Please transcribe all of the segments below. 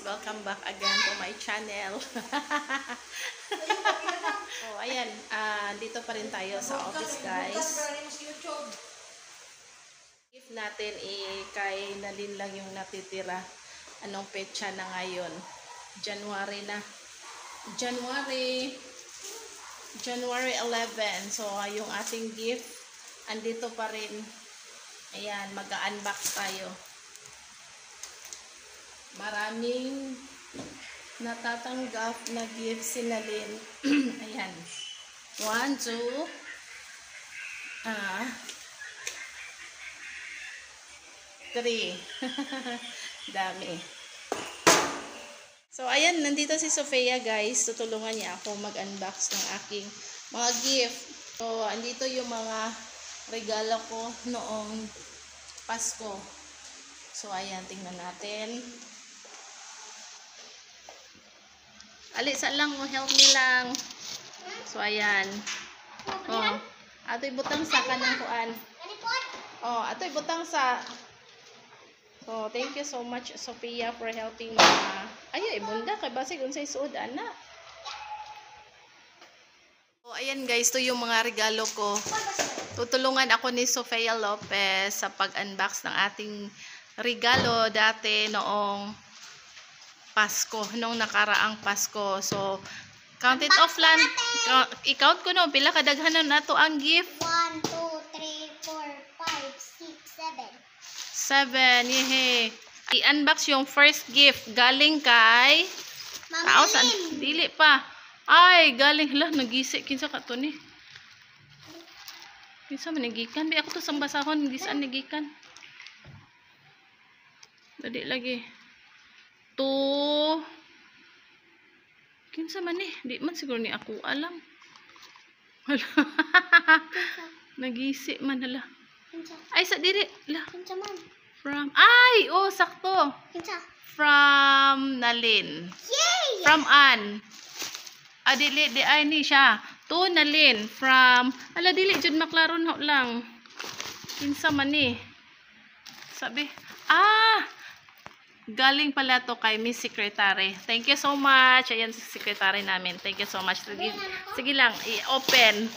Welcome back again to my channel. Oh, ayan. Dito pa rin tayo sa office, guys. If natin kay Nalin lang yung natitira. Anong petsa na ngayon? January na. January 11. So, yung ating gift, andito pa rin. Ayan, mag-unbox tayo. Maraming natatanggap na gift si Nalin. Ayan. 1, 2, three. Dami. So, ayan, nandito si Sofia, guys. Tutulungan niya ako mag-unbox ng aking mga gift. So, andito yung mga regalo ko noong Pasko. So, ayan, tingnan natin. Alisa lang mo, help me lang. So, ayan. Oh, ato'y butang sa kanang kuan. Oh, ato'y butang sa. So, thank you so much, Sophia, for helping me. Ayo, ibunda kay basig unsay suod ana. So, ayan guys, to yung mga regalo ko. Tutulungan ako ni Sofia Lopez sa pag-unbox ng ating regalo dati noong Pasko, nung nakaraang Pasko. So, count it off lang. I-count ko no, pila kadaghanan nato ang gift? 1, 2, 3, 4, 5, 6, 7. 7, yehe. I-unbox yung first gift. Galing kay Mama dili pa. Ay, galing. Hala, nagisi. Kinsa ka to ni? Kinsa man nagikan? Bi ako to sang basahon. Hindi saan nagikan. Dali lagi. 2. Kinsa man ni? Di man siguro ni ako alam. Hala. Nagisi man hala. Ay, sa diri. Hala. Kinsa man? From, ay, oh, sakto. Kinsa? From Nalin. Yay! From Ann. Dili, di ay ni siya. To Nalin. From, ala, dili, jud maklaron ho lang. Kinsa man ni? Sabi, galing pala to kay Miss Secretary. Thank you so much. Ayan si Secretary namin. Thank you so much. Sige lang, i-open.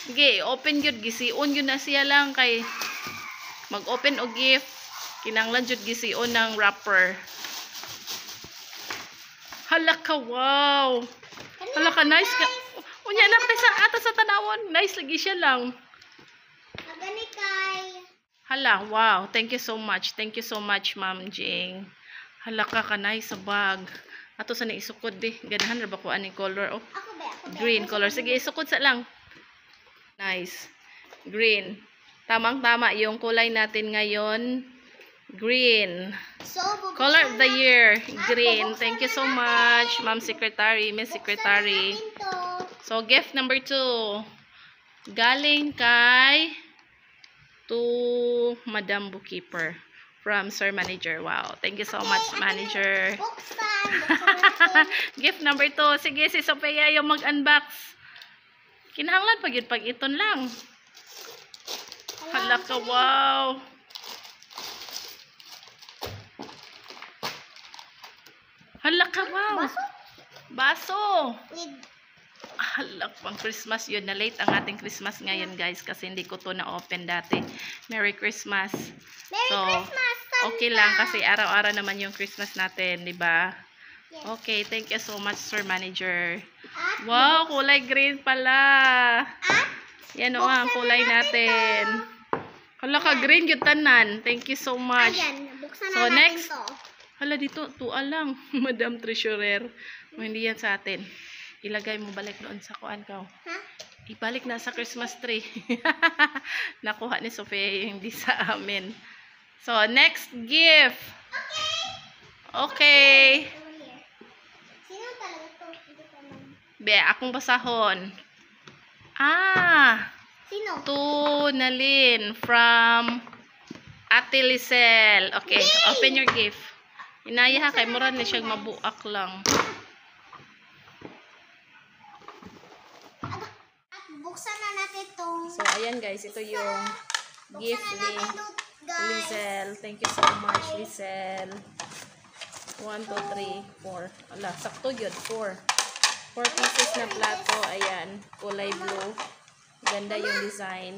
Sige, open yun. Gisiun yun na siya lang kay mag-open o gift. Kinanglan jud gisiun ng wrapper. Hala ka, wow. Hala ka, nice ka. Unya na sa atas sa tanawon. Nice lagi siya lang. Magani kay. Hala, wow. Thank you so much. Thank you so much, Ma'am Jing. Hala ka, nice sa bag. Ato sa na isukod di. Ganahan ra ba ko aning color? Oh, Ako ba? green color. Sige, isukod sa lang. Nice. Green. Tamang-tama yung kulay natin ngayon. Green. So, Color of the year. Green. Thank you so much, Ma'am Secretary, Miss Secretary. So, gift number 2. Galing kay to Madam Bookkeeper from Sir Manager. Wow. Thank you so much, Manager. Buksan. Gift number 2. Sige, si Sophia yung mag-unbox. Kinahanglan pag iton lang. Hala ka, wow. Hala ka, wow. Baso. Hala, pang Christmas yun. Na late ang ating Christmas ngayon, guys. Kasi hindi ko to na-open dati. Merry Christmas. Merry Christmas, Santa. Okay lang. Kasi araw-araw naman yung Christmas natin, di ba? Yes. Okay, thank you so much, Sir Manager. At Wow, kulay green pala. Yan o ang kulay natin. Hala ka, green yung tanan. Thank you so much. ayan, buksan So, na natin next. to. Hala, dito, tuwa lang. Madam Treasurer. O, hindi yan sa atin. Ilagay mo balik doon sa kuan ka. Ha? Ibalik na sa Christmas tree. Nakuha ni Sophia, hindi sa amin. So, next gift. Okay. Sino talaga to? Hindi ko alam. Be, akong basahon. Sino? To Nalin from Ate Lisel. Okay, open your gift. Inaya ha, kay mura ni siyang mabuak lang. At buksan na natin itong. So, ayan guys, ito yung gift Buksan na ni natin ito, guys. Lisel. Thank you so much, Lisel. 1, 2, 3, 4. Ala, sakto yun. 4. 4 pieces na plato. Ayan. Kulay blue. Ganda yung design.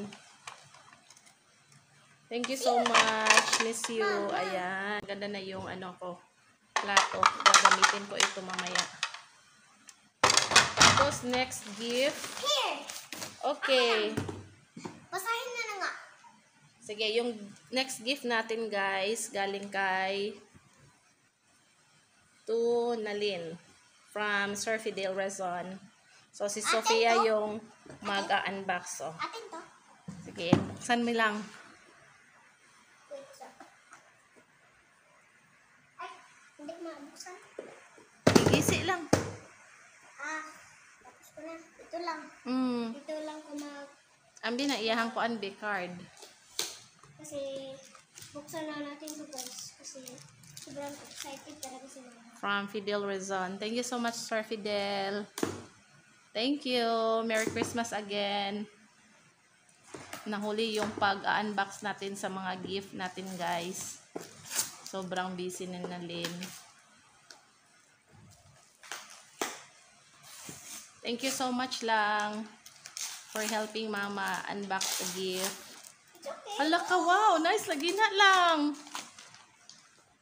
Thank you so much. Miss you. Ayan. Ganda na yung ano ko. Plato. Gagamitin ko ito mamaya. Tapos, next gift. Here. Okay. Basahin na na nga. Sige, yung next gift natin guys, galing kay Nalin from Sir Fidel Rezon. So, si Sofia yung mag-unbox. Oh. Atin to. Sige, buksan mo lang. Wait, so. Ay, hindi ko mabuksan. Gisi lang. Tapos ko na. Ito lang. Ito lang ko Ang binaiyahan ko ang card. kasi buksan na natin ito guys. Kasi sobrang excited talaga si Mama. From Fidel Rezon. Thank you so much, Sir Fidel. Thank you. Merry Christmas again. Nahuli yung pag-unbox natin sa mga gift natin, guys. Sobrang busy na Nalin. Thank you so much lang for helping Mama unbox the gift. It's okay. Hala ka, wow. Nice. Lagi na lang.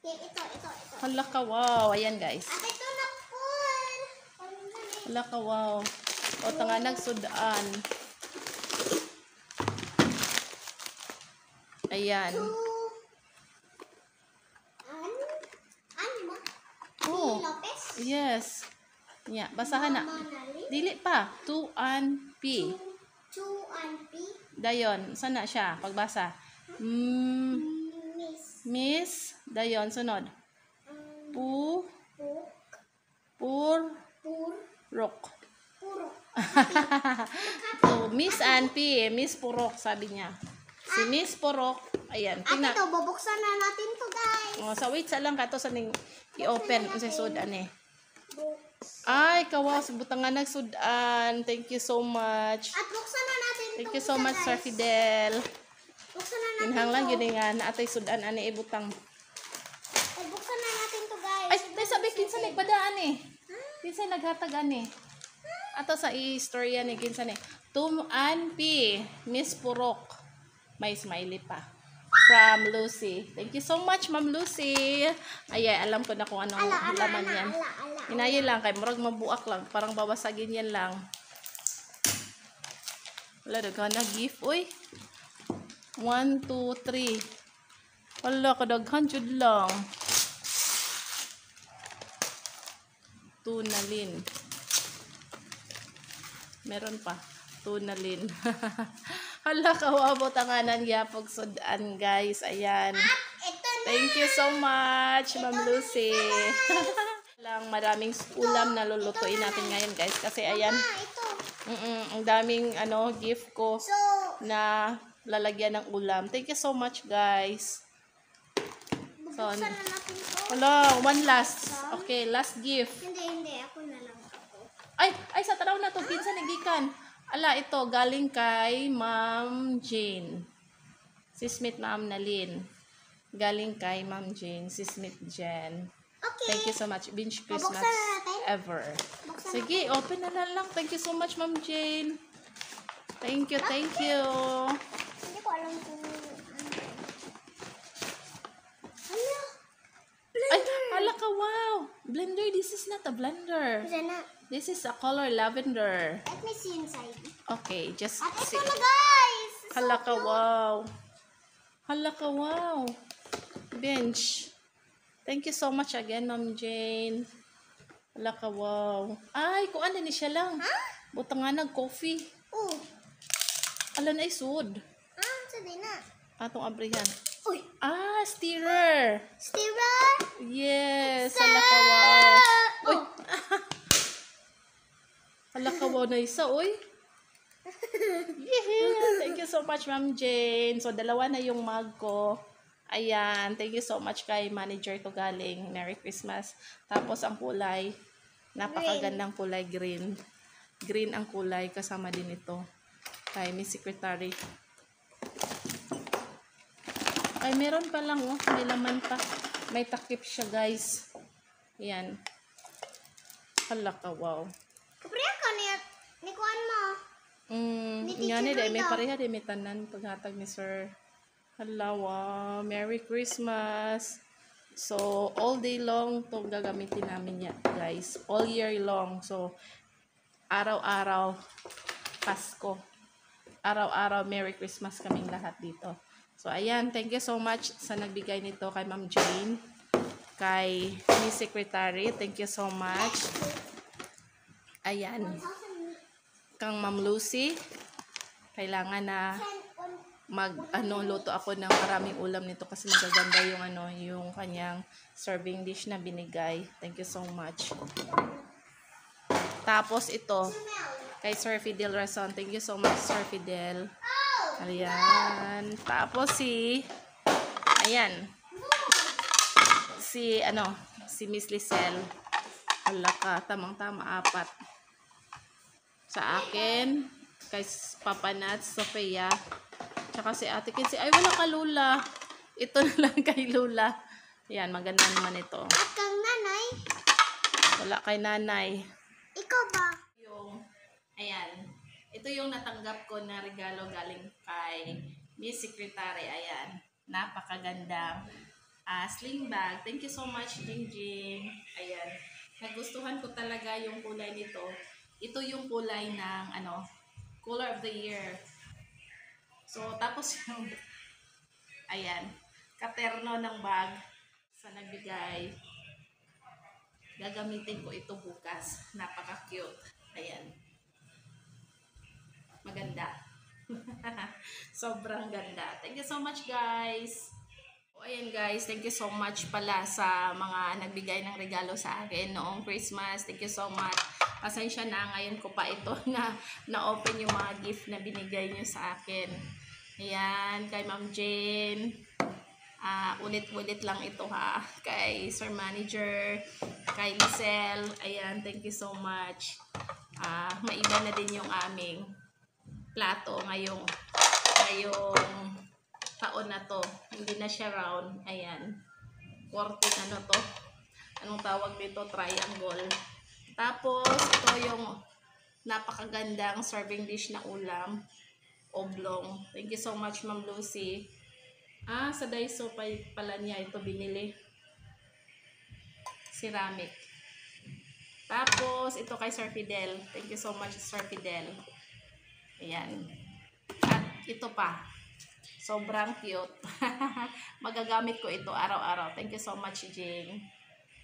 Ito. Hala ka, wow. Ayan, guys. At ito na full. Hala ka, wow. O, tanga nagsudaan. Ayan. Ano? Oh, Lopez? yes. Yeah, basahan na. Manali? Dili pa. 2 P. P. Dayon. Sana siya? Pagbasa. Miss. Miss. Dayon. Sunod. Pu. Pur. Rok. Puro. So, Miss Ann P. Miss Purok, sabi niya. Si Miss Purok. Ayan. At ito, bubuksan na natin to guys. Oh, sa wait sa lang ka to sa ning i-open sa sudan eh. Books. Ay, kawas butangan nagsudan. Thank you so much. At buksan na natin Thank to, you so much, Sir guys. Fidel. Buksan na natin Inhang lang to. yun nga na atay sudan ani ibutang. At buksan na natin to guys. Ay, tay sabi kinsa nagpadaan eh. Kinsa naghatagan eh. Ato sa istorya ni kinsa ni. Tuman P. Miss Purok. May smiley pa. From Lucy. Thank you so much, Ma'am Lucy. Ay, alam ko na kung anong laman yan. Inayin lang kay murag mabuak lang. Parang babasagin yan lang. Wala, daghan na gift. Uy. 1, 2, 3. Wala, kadaghan jud lang. 2 Nalin. Meron pa. 2 Nalin. Hala, kawabot ang anan yapog sudan, guys. Ayan. Ito na. Thank you so much, Ma'am Lucy. Lang maraming ulam na lulutuin natin ngayon, guys. Kasi ayan, Ito. ang daming gift ko So, na lalagyan ng ulam. Thank you so much, guys. So, bubuksan na natin to. hello, one last. Okay, last gift. Hindi. Ako na lang ako. Ay, sa taraw na to, pinsan nagikan. Ala, ito, galing kay Ma'am Jane. Si Smith, Ma'am Nalin. Galing kay Ma'am Jane, si Smith Jen. Okay. Thank you so much. Binge Christmas Buksan na natin? ever. Buksan Sige, open na lang. Thank you so much, Ma'am Jane. Thank you, thank you. Hindi ko alam kung ano. Hala. Ay, ala ka, wow. Blender, this is not a blender. Ito na. This is a color lavender. Let me see inside. Okay, just At ito see. na guys. Hala ka, wow. Hala ka, wow. Bench. Thank you so much again, Ma'am Jane. Hala ka, wow. Ay, kuan din siya lang. Butang nga nag-coffee. Oh. Ala na isud. Sabi na. Atong abrihan. Uy. Stirrer. Stirrer. Yes. Hala ka, wow. Uy. Oh. Hala ka, wow na isa, uy. Yeah. Thank you so much, Ma'am Jane. So, dalawa na yung mug ko. Ayan. Thank you so much kay manager ko galing. Merry Christmas. Tapos, ang kulay. Napakagandang kulay green. Green ang kulay. Kasama din ito. Kay Miss Secretary. Ay, meron pa lang, oh. May laman pa. May takip siya, guys. Ayan. Hala ka, wow. Kapriya ka ni kuan mo. Ni Nga ni, Teacher may Loida. pareha, may tanan paghatag ni Sir. Hala, wow. Merry Christmas. So, all day long to gagamitin namin yan, guys. All year long. So, araw-araw, Pasko. Araw-araw, Merry Christmas kaming lahat dito. So, ayan. Thank you so much sa nagbigay nito kay Ma'am Jane. Kay Miss Secretary. Thank you so much. Ayan. Kang Ma'am Lucy. Kailangan na luto ako ng maraming ulam nito kasi magaganda yung yung kanyang serving dish na binigay. Thank you so much. Tapos ito kay Sir Fidel Rason. Thank you so much, Sir Fidel. Ayan. Tapos ayan. Si Miss Lisel. Wala ka, tamang-tama 4. Sa akin, kay Papa Nats, Sofia, tsaka si Ate Kinsi. Ay, wala ka, Lula. Ito na lang kay Lula. Ayan, maganda naman ito. At kang nanay, Wala kay nanay. ikaw ba? Ayan. Ito yung natanggap ko na regalo galing kay Miss Secretary. Ayan. Napakagandang sling bag. Thank you so much, Jingjing. Ayan. Nagustuhan ko talaga yung kulay nito. Ito yung kulay ng color of the year. So, tapos yung ayan, katerno ng bag sa nagbigay. Gagamitin ko ito bukas. Napaka-cute. Ayan. Maganda. Sobrang ganda. Thank you so much, guys. Ayan guys, thank you so much pala sa mga nagbigay ng regalo sa akin noong Christmas. Thank you so much. Pasensya na, ngayon ko pa ito na-open yung mga gift na binigay niyo sa akin. Ayan, kay Ma'am Jane. Ulit-ulit lang ito ha. Kay Sir Manager, kay Lisel. Ayan, thank you so much. Maiba na din yung aming plato ngayong taon na to. Hindi na siya round. Ayan. 14 to. Anong tawag dito? Triangle. Tapos, ito yung napakagandang serving dish na ulam. Oblong. Thank you so much, Ma'am Lucy. Sa Daiso pala niya ito binili. Ceramic. Tapos, ito kay Sir Fidel. Thank you so much, Sir Fidel. Ayan. At ito pa. Sobrang cute. Magagamit ko ito araw-araw. Thank you so much, Jing.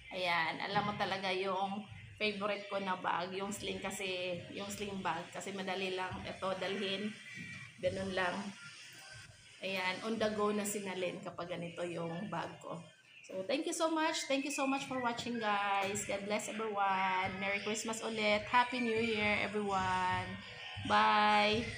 Ayan. Alam mo talaga yung favorite ko na bag. Yung sling kasi, yung sling bag. Kasi madali lang ito dalhin. Ganun lang. Ayan. On the go na sinalin kapag ganito yung bag ko. So, thank you so much. Thank you so much for watching, guys. God bless everyone. Merry Christmas ulit. Happy New Year, everyone. Bye.